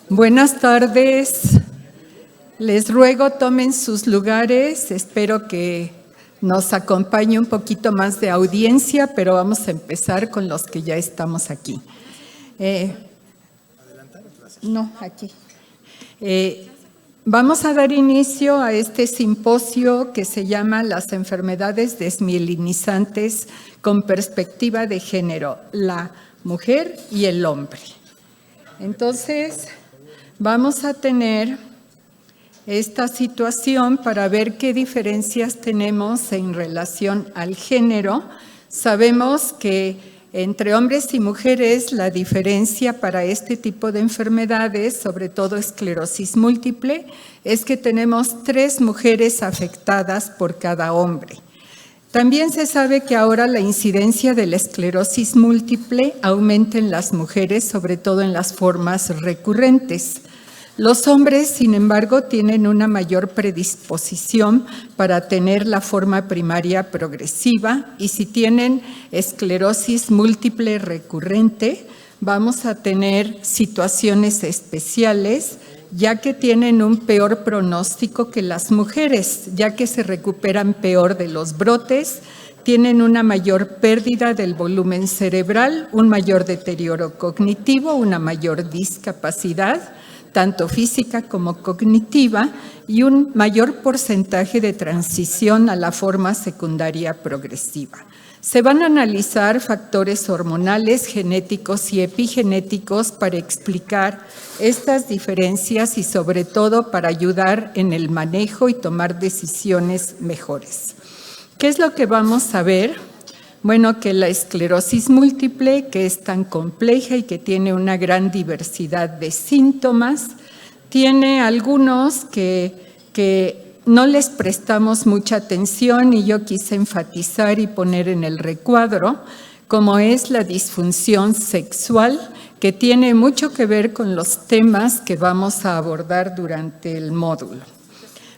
Buenas tardes. Les ruego tomen sus lugares. Espero que nos acompañe un poquito más de audiencia, pero vamos a empezar con los que ya estamos aquí. No, aquí. Vamos a dar inicio a este simposio que se llama Las enfermedades desmielinizantes con perspectiva de género, la mujer y el hombre. Entonces, vamos a tener esta situación para ver qué diferencias tenemos en relación al género. Sabemos que entre hombres y mujeres la diferencia para este tipo de enfermedades, sobre todo esclerosis múltiple, es que tenemos 3 mujeres afectadas por cada hombre. También se sabe que ahora la incidencia de la esclerosis múltiple aumenta en las mujeres, sobre todo en las formas recurrentes. Los hombres, sin embargo, tienen una mayor predisposición para tener la forma primaria progresiva y si tienen esclerosis múltiple recurrente, vamos a tener situaciones especiales, ya que tienen un peor pronóstico que las mujeres, ya que se recuperan peor de los brotes, tienen una mayor pérdida del volumen cerebral, un mayor deterioro cognitivo, una mayor discapacidad, tanto física como cognitiva, y un mayor porcentaje de transición a la forma secundaria progresiva. Se van a analizar factores hormonales, genéticos y epigenéticos para explicar estas diferencias y sobre todo para ayudar en el manejo y tomar decisiones mejores. ¿Qué es lo que vamos a ver? Bueno, que la esclerosis múltiple, que es tan compleja y que tiene una gran diversidad de síntomas, tiene algunos que no les prestamos mucha atención y yo quise enfatizar y poner en el recuadro, como es la disfunción sexual, que tiene mucho que ver con los temas que vamos a abordar durante el módulo.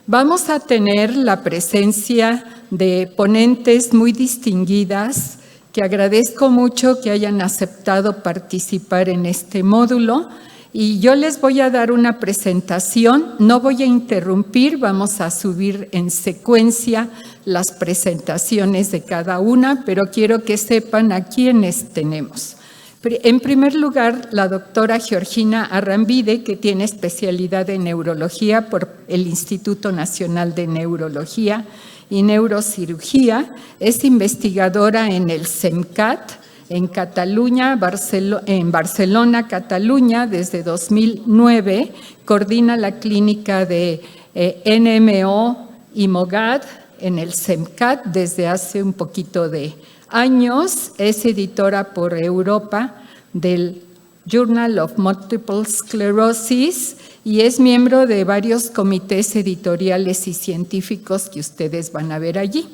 Vamos a tener la presencia de ponentes muy distinguidas, que agradezco mucho que hayan aceptado participar en este módulo. Y yo les voy a dar una presentación, no voy a interrumpir, vamos a subir en secuencia las presentaciones de cada una, pero quiero que sepan a quiénes tenemos. En primer lugar, la doctora Georgina Arrambide, que tiene especialidad en neurología por el Instituto Nacional de Neurología y Neurocirugía, es investigadora en el CEMCAT, en Cataluña, en Barcelona, Cataluña, desde 2009, coordina la clínica de NMO y MOGAD en el CEMCAT desde hace un poquito de años, es editora por Europa del Journal of Multiple Sclerosis y es miembro de varios comités editoriales y científicos que ustedes van a ver allí.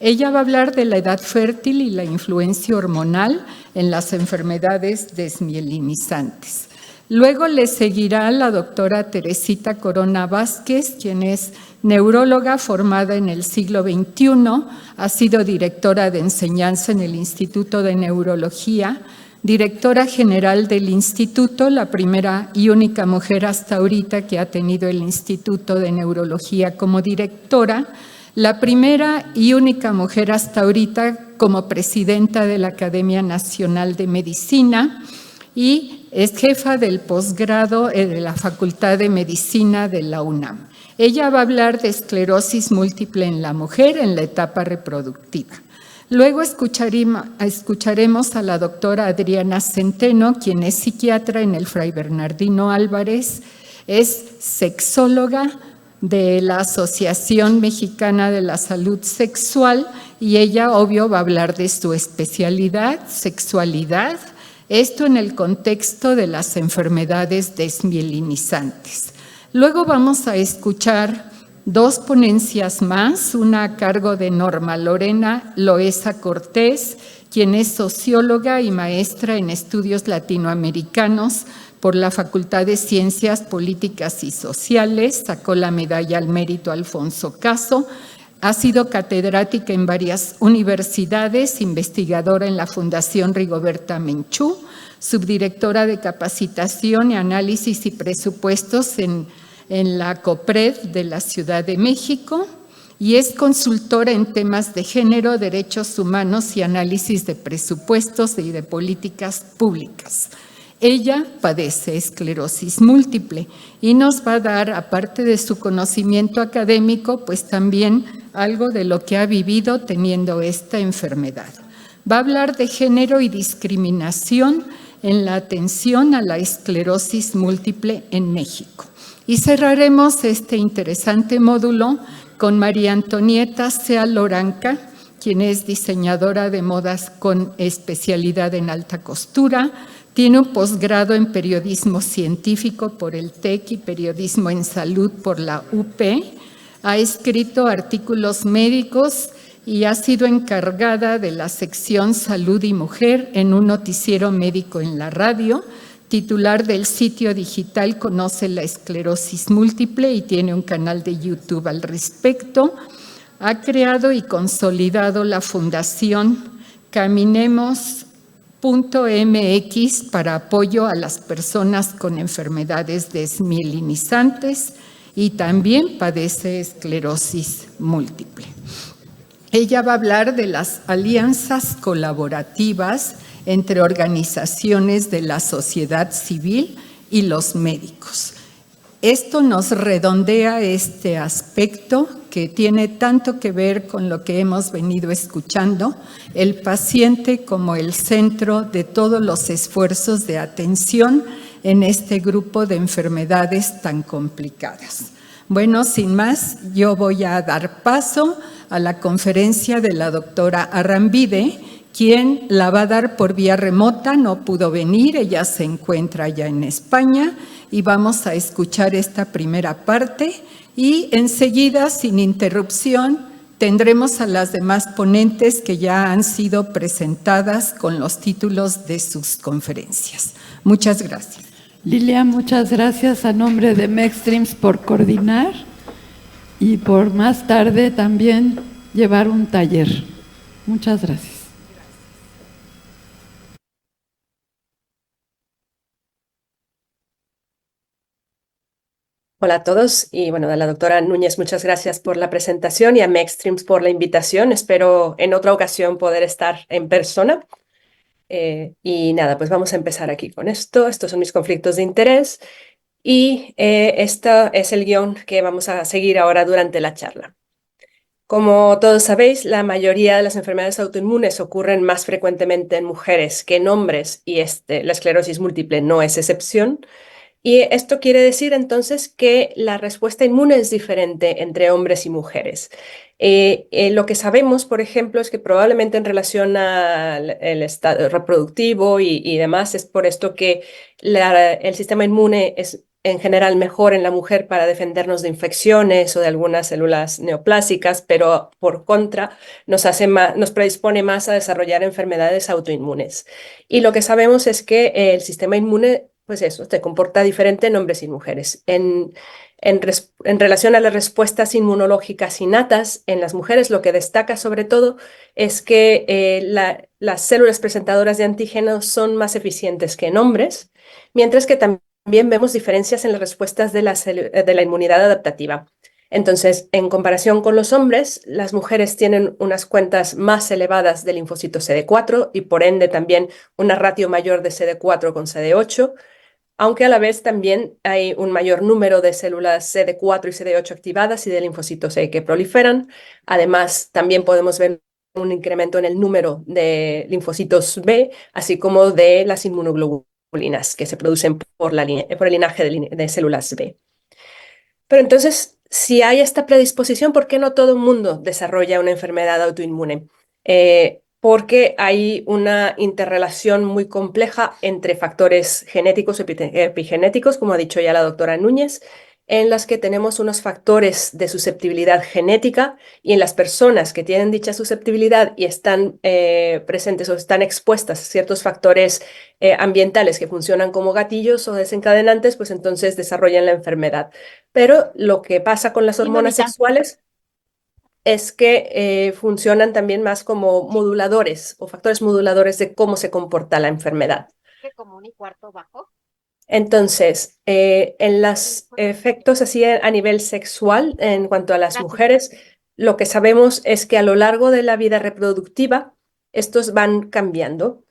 Ella va a hablar de la edad fértil y la influencia hormonal en las enfermedades desmielinizantes. Luego le seguirá la doctora Teresita Corona Vázquez, quien es neuróloga formada en el siglo XXI, ha sido directora de enseñanza en el Instituto de Neurología, directora general del instituto, la primera y única mujer hasta ahorita que ha tenido el Instituto de Neurología como directora, la primera y única mujer hasta ahorita como presidenta de la Academia Nacional de Medicina y es jefa del posgrado de la Facultad de Medicina de la UNAM. Ella va a hablar de esclerosis múltiple en la mujer en la etapa reproductiva. Luego escucharemos a la doctora Adriana Centeno, quien es psiquiatra en el Fray Bernardino Álvarez, es sexóloga de la Asociación Mexicana de la Salud Sexual y ella, obvio, va a hablar de su especialidad, sexualidad, esto en el contexto de las enfermedades desmielinizantes. Luego vamos a escuchar 2 ponencias más, una a cargo de Norma Lorena Loesa Cortés, quien es socióloga y maestra en estudios latinoamericanos por la Facultad de Ciencias Políticas y Sociales, sacó la medalla al mérito Alfonso Caso, ha sido catedrática en varias universidades, investigadora en la Fundación Rigoberta Menchú, subdirectora de capacitación y análisis y presupuestos en la COPRED de la Ciudad de México, y es consultora en temas de género, derechos humanos y análisis de presupuestos y de políticas públicas. Ella padece esclerosis múltiple y nos va a dar, aparte de su conocimiento académico, pues también algo de lo que ha vivido teniendo esta enfermedad. Va a hablar de género y discriminación en la atención a la esclerosis múltiple en México. Y cerraremos este interesante módulo con María Antonieta Sea Loranca, quien es diseñadora de modas con especialidad en alta costura. Tiene un posgrado en periodismo científico por el TEC y periodismo en salud por la UP. Ha escrito artículos médicos y ha sido encargada de la sección Salud y Mujer en un noticiero médico en la radio, titular del sitio digital Conoce la esclerosis múltiple y tiene un canal de YouTube al respecto. Ha creado y consolidado la Fundación Caminemos.mx para apoyo a las personas con enfermedades desmielinizantes y también padece esclerosis múltiple. Ella va a hablar de las alianzas colaborativas entre organizaciones de la sociedad civil y los médicos. Esto nos redondea este aspecto que tiene tanto que ver con lo que hemos venido escuchando, el paciente como el centro de todos los esfuerzos de atención en este grupo de enfermedades tan complicadas. Bueno, sin más, yo voy a dar paso a la conferencia de la doctora Arrambide, quien la va a dar por vía remota, no pudo venir, ella se encuentra ya en España, y vamos a escuchar esta primera parte y enseguida, sin interrupción, tendremos a las demás ponentes que ya han sido presentadas con los títulos de sus conferencias. Muchas gracias. Lilia, muchas gracias a nombre de Mexstreams por coordinar y por más tarde también llevar un taller. Muchas gracias. Hola a todos y bueno, a la doctora Núñez muchas gracias por la presentación y a Mexstreams por la invitación. Espero en otra ocasión poder estar en persona. Y nada, pues vamos a empezar aquí con esto. Estos son mis conflictos de interés y este es el guión que vamos a seguir ahora durante la charla. Como todos sabéis, la mayoría de las enfermedades autoinmunes ocurren más frecuentemente en mujeres que en hombres y la esclerosis múltiple no es excepción. Y esto quiere decir entonces que la respuesta inmune es diferente entre hombres y mujeres. Lo que sabemos, por ejemplo, es que probablemente en relación al estado reproductivo y demás, es por esto que el sistema inmune es en general mejor en la mujer para defendernos de infecciones o de algunas células neoplásicas, pero por contra nos predispone más a desarrollar enfermedades autoinmunes. Y lo que sabemos es que el sistema inmune pues eso, se comporta diferente en hombres y mujeres. En relación a las respuestas inmunológicas innatas, en las mujeres lo que destaca sobre todo es que las células presentadoras de antígenos son más eficientes que en hombres, mientras que también vemos diferencias en las respuestas de la inmunidad adaptativa. Entonces, en comparación con los hombres, las mujeres tienen unas cuentas más elevadas de linfocitos CD4 y por ende también una ratio mayor de CD4 con CD8, aunque a la vez también hay un mayor número de células CD4 y CD8 activadas y de linfocitos E que proliferan. Además, también podemos ver un incremento en el número de linfocitos B, así como de las inmunoglobulinas que se producen por el linaje de células B. Pero entonces, si hay esta predisposición, ¿por qué no todo el mundo desarrolla una enfermedad autoinmune? Porque hay una interrelación muy compleja entre factores genéticos y epigenéticos, como ha dicho ya la doctora Núñez, en las que tenemos unos factores de susceptibilidad genética y en las personas que tienen dicha susceptibilidad y están presentes o están expuestas a ciertos factores ambientales que funcionan como gatillos o desencadenantes, pues entonces desarrollan la enfermedad. Pero lo que pasa con las hormonas sexuales es que funcionan también más como moduladores o factores moduladores de cómo se comporta la enfermedad. Entonces, en los efectos así a nivel sexual, en cuanto a las mujeres, lo que sabemos es que a lo largo de la vida reproductiva, estos van cambiando.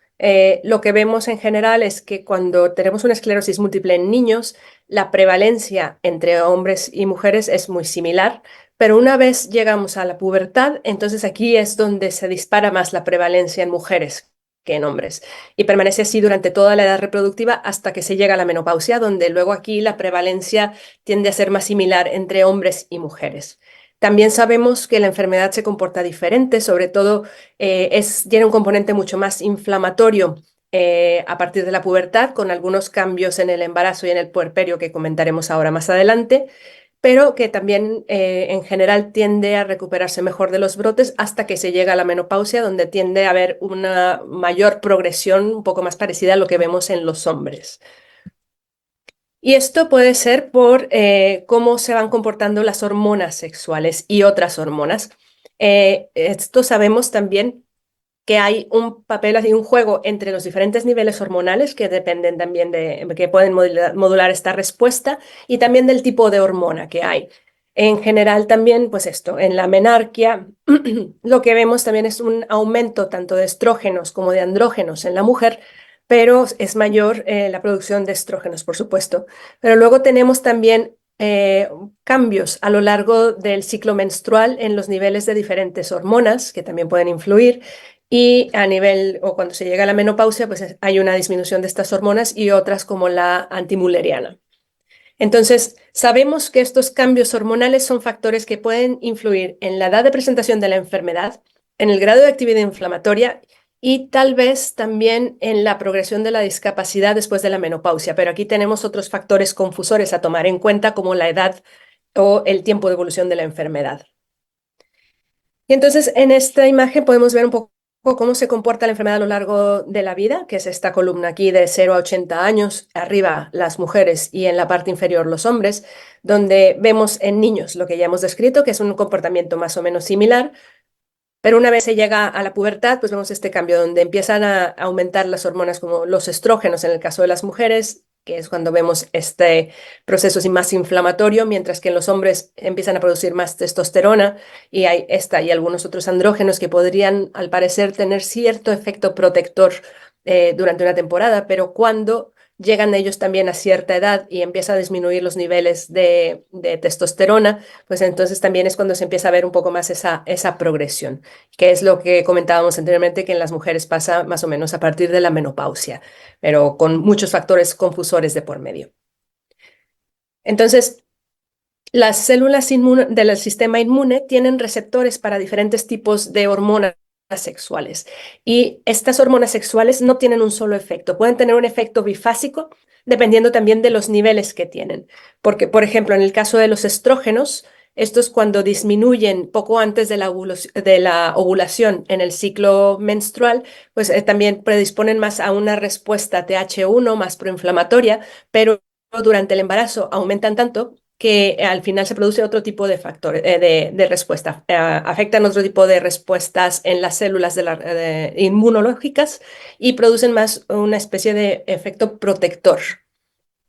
Lo que vemos en general es que cuando tenemos una esclerosis múltiple en niños, la prevalencia entre hombres y mujeres es muy similar, pero una vez llegamos a la pubertad, entonces aquí es donde se dispara más la prevalencia en mujeres que en hombres y permanece así durante toda la edad reproductiva hasta que se llega a la menopausia, donde luego aquí la prevalencia tiende a ser más similar entre hombres y mujeres. También sabemos que la enfermedad se comporta diferente, sobre todo tiene un componente mucho más inflamatorio a partir de la pubertad, con algunos cambios en el embarazo y en el puerperio que comentaremos ahora más adelante, pero que también en general tiende a recuperarse mejor de los brotes hasta que se llega a la menopausia, donde tiende a haber una mayor progresión un poco más parecida a lo que vemos en los hombres. Y esto puede ser por cómo se van comportando las hormonas sexuales y otras hormonas. Esto sabemos también que hay un papel, así un juego entre los diferentes niveles hormonales que dependen también que pueden modular esta respuesta y también del tipo de hormona que hay. En general también, pues esto, en la menarquia, lo que vemos también es un aumento tanto de estrógenos como de andrógenos en la mujer, pero es mayor la producción de estrógenos, por supuesto. Pero luego tenemos también cambios a lo largo del ciclo menstrual en los niveles de diferentes hormonas que también pueden influir. Y a nivel, o cuando se llega a la menopausia, pues hay una disminución de estas hormonas y otras como la antimulleriana. Entonces, sabemos que estos cambios hormonales son factores que pueden influir en la edad de presentación de la enfermedad, en el grado de actividad inflamatoria y tal vez también en la progresión de la discapacidad después de la menopausia. Pero aquí tenemos otros factores confusores a tomar en cuenta, como la edad o el tiempo de evolución de la enfermedad. Y entonces, en esta imagen podemos ver un poco cómo se comporta la enfermedad a lo largo de la vida, que es esta columna aquí de 0 a 80 años, arriba las mujeres y en la parte inferior los hombres, donde vemos en niños lo que ya hemos descrito, que es un comportamiento más o menos similar, pero una vez se llega a la pubertad, pues vemos este cambio donde empiezan a aumentar las hormonas como los estrógenos en el caso de las mujeres, que es cuando vemos este proceso más inflamatorio, mientras que en los hombres empiezan a producir más testosterona y hay esta y algunos otros andrógenos que podrían, al parecer, tener cierto efecto protector durante una temporada, pero cuando llegan ellos también a cierta edad y empieza a disminuir los niveles de testosterona, pues entonces también es cuando se empieza a ver un poco más esa progresión, que es lo que comentábamos anteriormente, que en las mujeres pasa más o menos a partir de la menopausia, pero con muchos factores confusores de por medio. Entonces, las células del sistema inmune tienen receptores para diferentes tipos de hormonas sexuales y estas hormonas sexuales no tienen un solo efecto, pueden tener un efecto bifásico dependiendo también de los niveles que tienen, porque por ejemplo en el caso de los estrógenos, estos cuando disminuyen poco antes de la ovulación en el ciclo menstrual, pues también predisponen más a una respuesta TH1 más proinflamatoria, pero durante el embarazo aumentan tanto que al final se produce otro tipo de factor de respuesta. Afectan otro tipo de respuestas en las células inmunológicas y producen más una especie de efecto protector.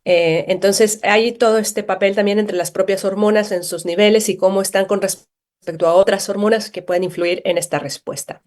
Entonces hay todo este papel también entre las propias hormonas en sus niveles y cómo están con respecto a otras hormonas que pueden influir en esta respuesta.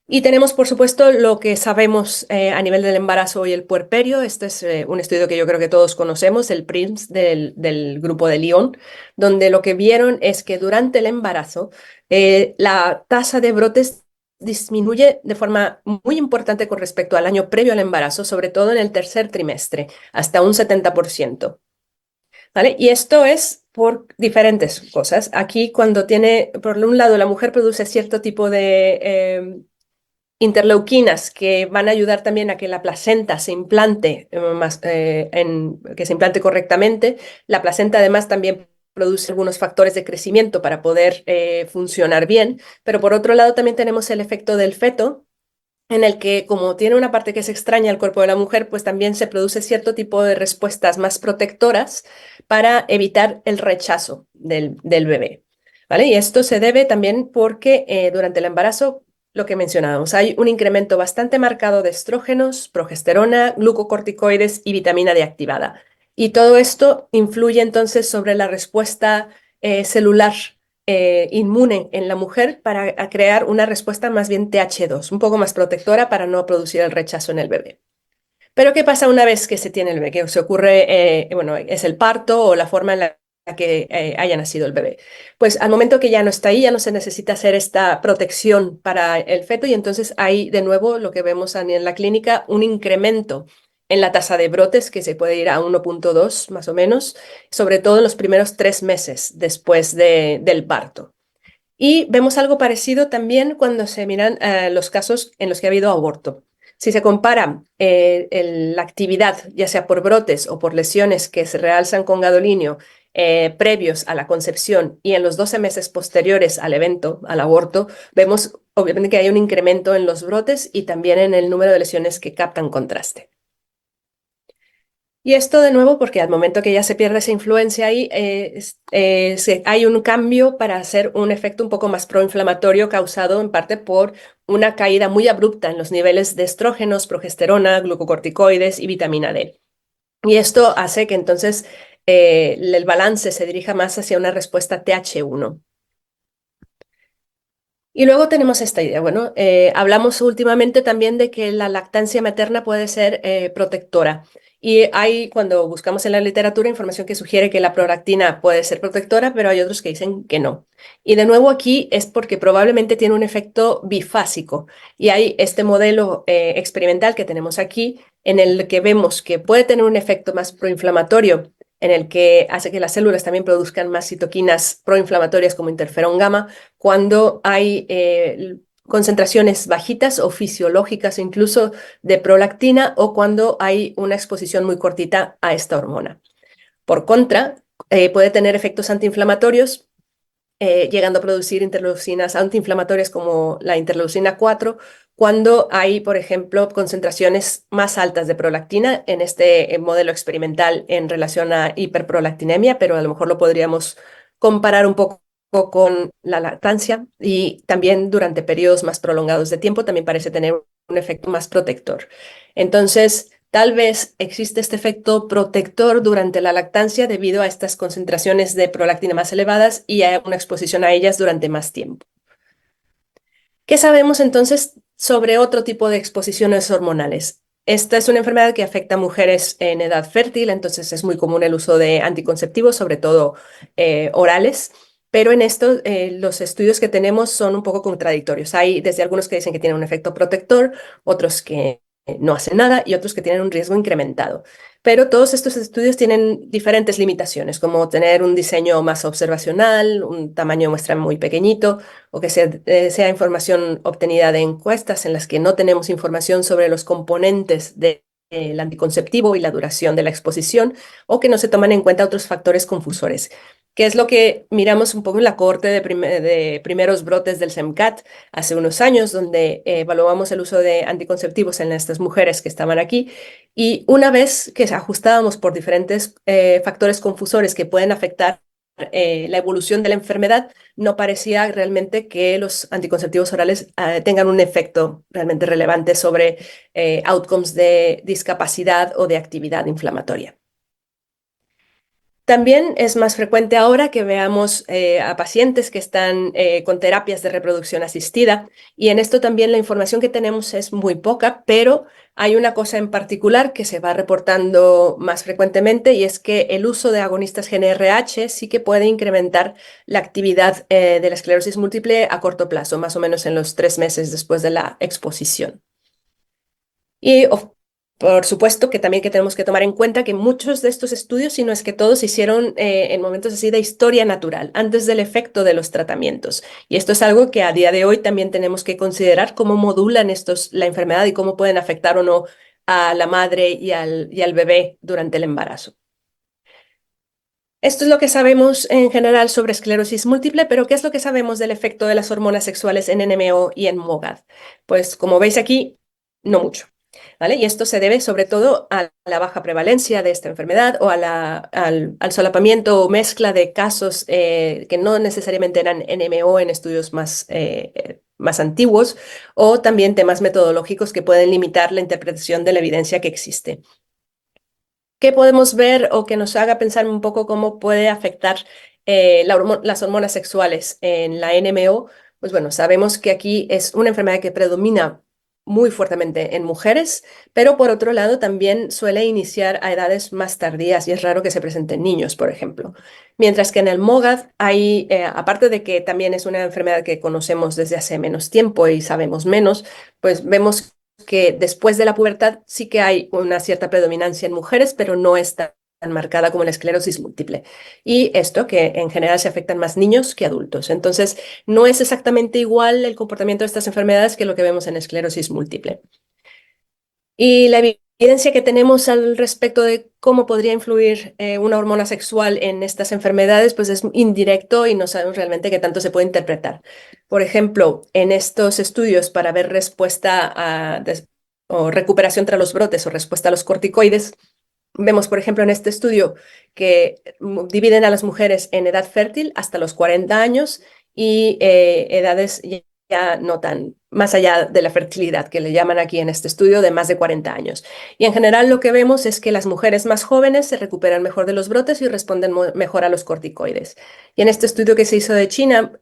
Y tenemos, por supuesto, lo que sabemos a nivel del embarazo y el puerperio. Este es un estudio que yo creo que todos conocemos, el PRIMS del grupo de Lyon, donde lo que vieron es que durante el embarazo la tasa de brotes disminuye de forma muy importante con respecto al año previo al embarazo, sobre todo en el tercer trimestre, hasta un 70%. ¿Vale? Y esto es por diferentes cosas. Aquí cuando tiene, por un lado, la mujer produce cierto tipo de interleuquinas que van a ayudar también a que la placenta se implante que se implante correctamente. La placenta además también produce algunos factores de crecimiento para poder funcionar bien, pero por otro lado también tenemos el efecto del feto, en el que como tiene una parte que es extraña al cuerpo de la mujer, pues también se produce cierto tipo de respuestas más protectoras para evitar el rechazo del bebé. ¿Vale? Y esto se debe también porque durante el embarazo lo que mencionábamos. Hay un incremento bastante marcado de estrógenos, progesterona, glucocorticoides y vitamina D activada. Y todo esto influye entonces sobre la respuesta celular inmune en la mujer para crear una respuesta más bien TH2, un poco más protectora para no producir el rechazo en el bebé. Pero ¿qué pasa una vez que se tiene el bebé? Que se ocurre, bueno, es el parto o la forma en la que haya nacido el bebé. Pues al momento que ya no está ahí, ya no se necesita hacer esta protección para el feto y entonces hay de nuevo lo que vemos en la clínica, un incremento en la tasa de brotes que se puede ir a 1,2 más o menos, sobre todo en los primeros 3 meses después del parto. Y vemos algo parecido también cuando se miran los casos en los que ha habido aborto. Si se compara la actividad, ya sea por brotes o por lesiones que se realzan con gadolinio previos a la concepción y en los 12 meses posteriores al evento, al aborto, vemos obviamente que hay un incremento en los brotes y también en el número de lesiones que captan contraste. Y esto de nuevo porque al momento que ya se pierde esa influencia ahí, hay un cambio para hacer un efecto un poco más proinflamatorio causado en parte por una caída muy abrupta en los niveles de estrógenos, progesterona, glucocorticoides y vitamina D. Y esto hace que entonces el balance se dirija más hacia una respuesta TH1. Y luego tenemos esta idea, bueno, hablamos últimamente también de que la lactancia materna puede ser protectora. Y hay, cuando buscamos en la literatura, información que sugiere que la prolactina puede ser protectora, pero hay otros que dicen que no. Y de nuevo aquí es porque probablemente tiene un efecto bifásico. Y hay este modelo experimental que tenemos aquí, en el que vemos que puede tener un efecto más proinflamatorio, en el que hace que las células también produzcan más citoquinas proinflamatorias como interferón gamma, cuando hay concentraciones bajitas o fisiológicas incluso de prolactina o cuando hay una exposición muy cortita a esta hormona. Por contra, puede tener efectos antiinflamatorios, llegando a producir interleucinas antiinflamatorias como la interleucina 4, cuando hay, por ejemplo, concentraciones más altas de prolactina en este modelo experimental en relación a hiperprolactinemia, pero a lo mejor lo podríamos comparar un poco con la lactancia y también durante periodos más prolongados de tiempo también parece tener un efecto más protector. Entonces, tal vez existe este efecto protector durante la lactancia debido a estas concentraciones de prolactina más elevadas y a una exposición a ellas durante más tiempo. ¿Qué sabemos entonces sobre otro tipo de exposiciones hormonales? Esta es una enfermedad que afecta a mujeres en edad fértil, entonces es muy común el uso de anticonceptivos, sobre todo orales. Pero en esto los estudios que tenemos son un poco contradictorios. Hay desde algunos que dicen que tienen un efecto protector, otros que no hacen nada y otros que tienen un riesgo incrementado. Pero todos estos estudios tienen diferentes limitaciones, como tener un diseño más observacional, un tamaño de muestra muy pequeñito, o que sea información obtenida de encuestas en las que no tenemos información sobre los componentes del anticonceptivo y la duración de la exposición, o que no se toman en cuenta otros factores confusores, que es lo que miramos un poco en la cohorte de primeros brotes del SEMCAT hace unos años, donde evaluamos el uso de anticonceptivos en estas mujeres que estaban aquí. Y una vez que ajustábamos por diferentes factores confusores que pueden afectar la evolución de la enfermedad, no parecía realmente que los anticonceptivos orales tengan un efecto realmente relevante sobre outcomes de discapacidad o de actividad inflamatoria. También es más frecuente ahora que veamos a pacientes que están con terapias de reproducción asistida y en esto también la información que tenemos es muy poca, pero hay una cosa en particular que se va reportando más frecuentemente y es que el uso de agonistas GnRH sí que puede incrementar la actividad de la esclerosis múltiple a corto plazo, más o menos en los 3 meses después de la exposición. Y por supuesto que también que tenemos que tomar en cuenta que muchos de estos estudios, si no es que todos, se hicieron en momentos así de historia natural, antes del efecto de los tratamientos. Y esto es algo que a día de hoy también tenemos que considerar cómo modulan estos la enfermedad y cómo pueden afectar o no a la madre y al bebé durante el embarazo. Esto es lo que sabemos en general sobre esclerosis múltiple, pero ¿qué es lo que sabemos del efecto de las hormonas sexuales en NMO y en MOGAD? Pues como veis aquí, no mucho. ¿Vale? Y esto se debe sobre todo a la baja prevalencia de esta enfermedad o al solapamiento o mezcla de casos que no necesariamente eran NMO en estudios más más antiguos, o también temas metodológicos que pueden limitar la interpretación de la evidencia que existe. ¿Qué podemos ver o que nos haga pensar un poco cómo puede afectar las hormonas sexuales en la NMO? Pues bueno, sabemos que aquí es una enfermedad que predomina muy fuertemente en mujeres, pero por otro lado también suele iniciar a edades más tardías y es raro que se presente en niños, por ejemplo. Mientras que en el MOGAD hay, aparte de que también es una enfermedad que conocemos desde hace menos tiempo y sabemos menos, pues vemos que después de la pubertad sí que hay una cierta predominancia en mujeres, pero no es tan marcada como la esclerosis múltiple. Y esto que en general se afectan más niños que adultos. Entonces, no es exactamente igual el comportamiento de estas enfermedades que lo que vemos en esclerosis múltiple. Y la evidencia que tenemos al respecto de cómo podría influir una hormona sexual en estas enfermedades, pues es indirecto y no sabemos realmente qué tanto se puede interpretar. Por ejemplo, en estos estudios para ver respuesta o recuperación tras los brotes o respuesta a los corticoides, vemos, por ejemplo, en este estudio que dividen a las mujeres en edad fértil hasta los 40 años y edades ya no tan más allá de la fertilidad, que le llaman aquí en este estudio de más de 40 años. Y en general lo que vemos es que las mujeres más jóvenes se recuperan mejor de los brotes y responden mejor a los corticoides. Y en este estudio que se hizo de China,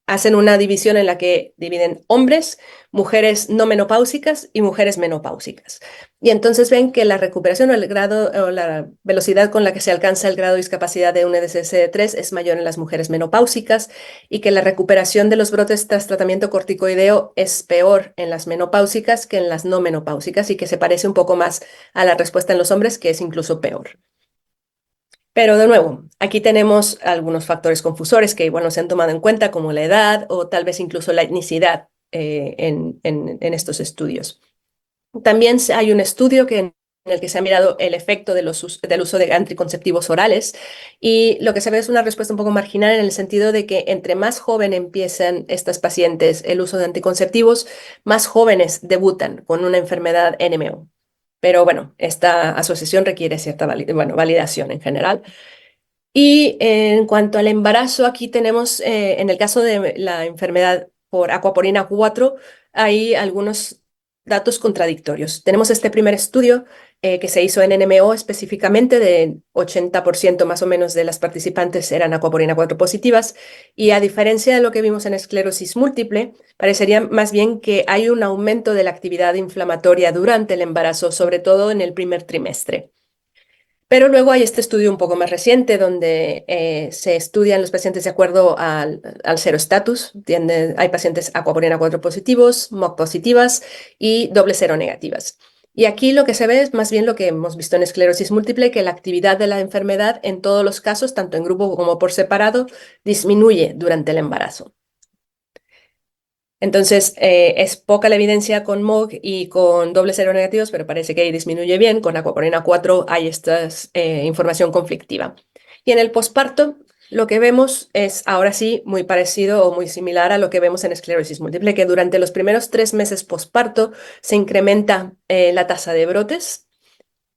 hacen una división en la que dividen hombres, mujeres no menopáusicas y mujeres menopáusicas. Y entonces ven que la recuperación o el grado o la velocidad con la que se alcanza el grado de discapacidad de un EDSS-3 es mayor en las mujeres menopáusicas y que la recuperación de los brotes tras tratamiento corticoideo es peor en las menopáusicas que en las no menopáusicas y que se parece un poco más a la respuesta en los hombres, que es incluso peor. Pero de nuevo, aquí tenemos algunos factores confusores que igual no se han tomado en cuenta, como la edad o tal vez incluso la etnicidad en estos estudios. También hay un estudio en el que se ha mirado el efecto del uso de anticonceptivos orales y lo que se ve es una respuesta un poco marginal en el sentido de que entre más joven empiezan estas pacientes el uso de anticonceptivos, más jóvenes debutan con una enfermedad NMO. Pero bueno, esta asociación requiere cierta validación en general. Y en cuanto al embarazo, aquí tenemos, en el caso de la enfermedad por acuaporina 4, hay algunos datos contradictorios. Tenemos este primer estudio que se hizo en NMO específicamente, de 80% más o menos de las participantes eran acuaporina 4 positivas, y a diferencia de lo que vimos en esclerosis múltiple, parecería más bien que hay un aumento de la actividad inflamatoria durante el embarazo, sobre todo en el primer trimestre. Pero luego hay este estudio un poco más reciente donde se estudian los pacientes de acuerdo al serostatus. Hay pacientes acuaporina 4 positivos, MOC positivas y doble cero negativas. Y aquí lo que se ve es más bien lo que hemos visto en esclerosis múltiple, que la actividad de la enfermedad en todos los casos, tanto en grupo como por separado, disminuye durante el embarazo. Entonces, es poca la evidencia con MOG y con doble cero negativos, pero parece que ahí disminuye bien. Con acuaporina 4 hay esta información conflictiva. Y en el posparto, lo que vemos es ahora sí muy parecido o muy similar a lo que vemos en esclerosis múltiple, que durante los primeros 3 meses posparto se incrementa la tasa de brotes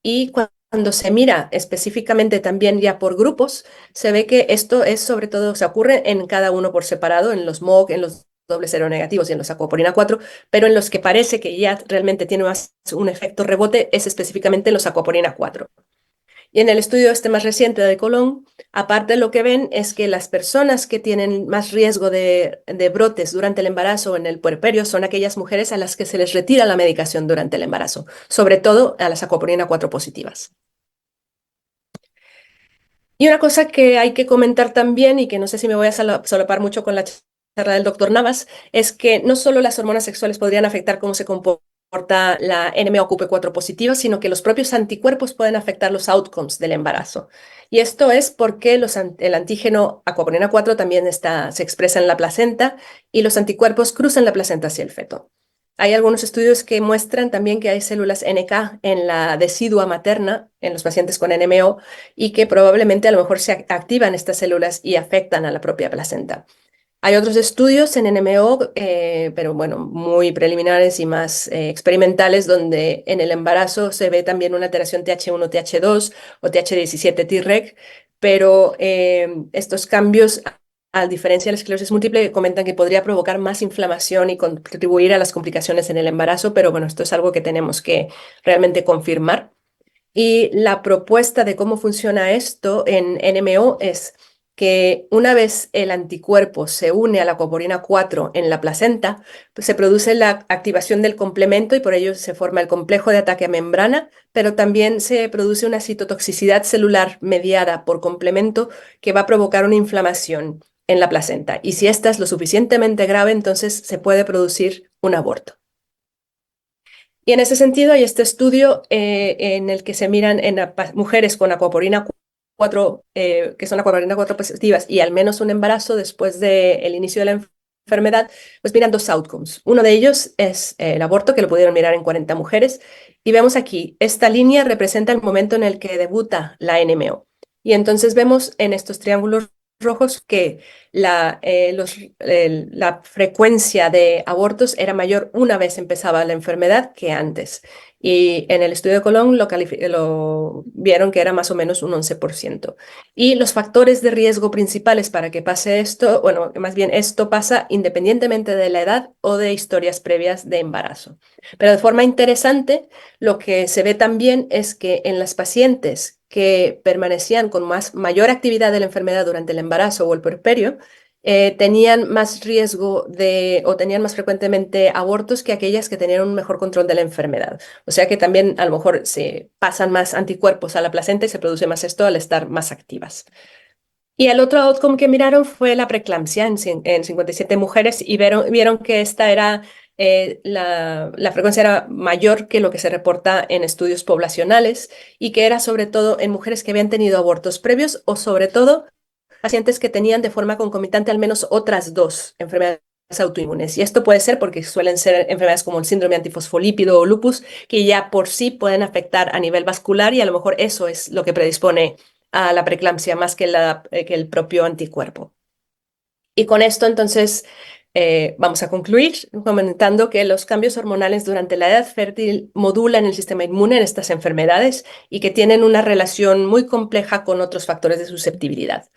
y cuando se mira específicamente también ya por grupos, se ve que esto es sobre todo, se ocurre en cada uno por separado, en los MOG, en los doble cero negativos y en los acuaporina 4, pero en los que parece que ya realmente tiene más un efecto rebote es específicamente en los acuaporina 4. Y en el estudio este más reciente de Colón, aparte lo que ven es que las personas que tienen más riesgo de brotes durante el embarazo o en el puerperio son aquellas mujeres a las que se les retira la medicación durante el embarazo, sobre todo a las acuaporina 4 positivas. Y una cosa que hay que comentar también, y que no sé si me voy a solapar mucho con la charla del doctor Navas, es que no solo las hormonas sexuales podrían afectar cómo se comporta la NMO-QP4 positiva, sino que los propios anticuerpos pueden afectar los outcomes del embarazo. Y esto es porque el antígeno acuaporina 4 también se expresa en la placenta y los anticuerpos cruzan la placenta hacia el feto. Hay algunos estudios que muestran también que hay células NK en la decidua materna en los pacientes con NMO y que probablemente a lo mejor se activan estas células y afectan a la propia placenta. Hay otros estudios en NMO, pero bueno, muy preliminares y más experimentales, donde en el embarazo se ve también una alteración TH1, TH2 o TH17 Treg, pero estos cambios a diferencia de la esclerosis múltiple, comentan que podría provocar más inflamación y contribuir a las complicaciones en el embarazo, pero bueno, esto es algo que tenemos que realmente confirmar. Y la propuesta de cómo funciona esto en NMO es que una vez el anticuerpo se une a la acuaporina 4 en la placenta, pues se produce la activación del complemento y por ello se forma el complejo de ataque a membrana, pero también se produce una citotoxicidad celular mediada por complemento que va a provocar una inflamación en la placenta. Y si esta es lo suficientemente grave, entonces se puede producir un aborto. Y en ese sentido hay este estudio en el que se miran en mujeres con acuaporina 4, que son acuaporina 4 positivas y al menos un embarazo después del inicio de la enfermedad, pues miran dos outcomes. Uno de ellos es el aborto, que lo pudieron mirar en 40 mujeres. Y vemos aquí, esta línea representa el momento en el que debuta la NMO. Y entonces vemos en estos triángulos rojos que la frecuencia de abortos era mayor una vez empezaba la enfermedad que antes. Y en el estudio de Colón lo vieron que era más o menos un 11%. Y los factores de riesgo principales para que pase esto, bueno, más bien esto pasa independientemente de la edad o de historias previas de embarazo. Pero de forma interesante, lo que se ve también es que en las pacientes que permanecían con mayor actividad de la enfermedad durante el embarazo o el puerperio, tenían más riesgo o tenían más frecuentemente abortos que aquellas que tenían un mejor control de la enfermedad. O sea que también a lo mejor se pasan más anticuerpos a la placenta y se produce más esto al estar más activas. Y el otro outcome que miraron fue la preeclampsia en 57 mujeres y vieron que esta era la frecuencia era mayor que lo que se reporta en estudios poblacionales y que era sobre todo en mujeres que habían tenido abortos previos o sobre todo pacientes que tenían de forma concomitante al menos otras dos enfermedades autoinmunes. Y esto puede ser porque suelen ser enfermedades como el síndrome antifosfolípido o lupus, que ya por sí pueden afectar a nivel vascular y a lo mejor eso es lo que predispone a la preeclampsia más que el propio anticuerpo. Y con esto entonces vamos a concluir comentando que los cambios hormonales durante la edad fértil modulan el sistema inmune en estas enfermedades y que tienen una relación muy compleja con otros factores de susceptibilidad.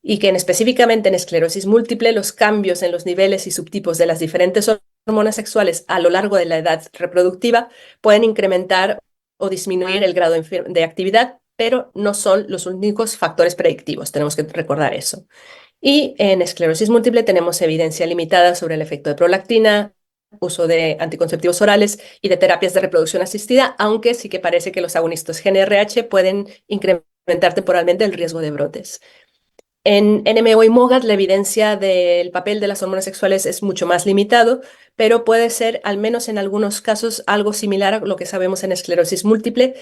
Y que específicamente en esclerosis múltiple los cambios en los niveles y subtipos de las diferentes hormonas sexuales a lo largo de la edad reproductiva pueden incrementar o disminuir el grado de actividad, pero no son los únicos factores predictivos. Tenemos que recordar eso. Y en esclerosis múltiple tenemos evidencia limitada sobre el efecto de prolactina, uso de anticonceptivos orales y de terapias de reproducción asistida, aunque sí que parece que los agonistas GnRH pueden incrementar temporalmente el riesgo de brotes. En NMO y MOGAD la evidencia del papel de las hormonas sexuales es mucho más limitado, pero puede ser, al menos en algunos casos, algo similar a lo que sabemos en esclerosis múltiple,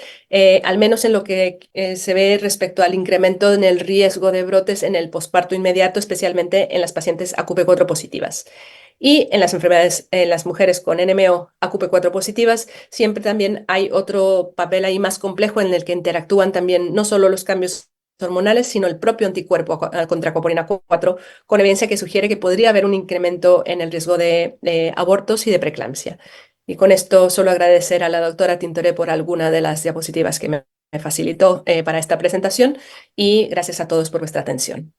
al menos en lo que se ve respecto al incremento en el riesgo de brotes en el posparto inmediato, especialmente en las pacientes AQP4 positivas. Y en las enfermedades, en las mujeres con NMO AQP4 positivas, siempre también hay otro papel ahí más complejo en el que interactúan también no solo los cambios hormonales, sino el propio anticuerpo contra acuaporina 4, con evidencia que sugiere que podría haber un incremento en el riesgo de abortos y de preeclampsia. Y con esto solo agradecer a la doctora Tintoré por alguna de las diapositivas que me facilitó para esta presentación y gracias a todos por vuestra atención.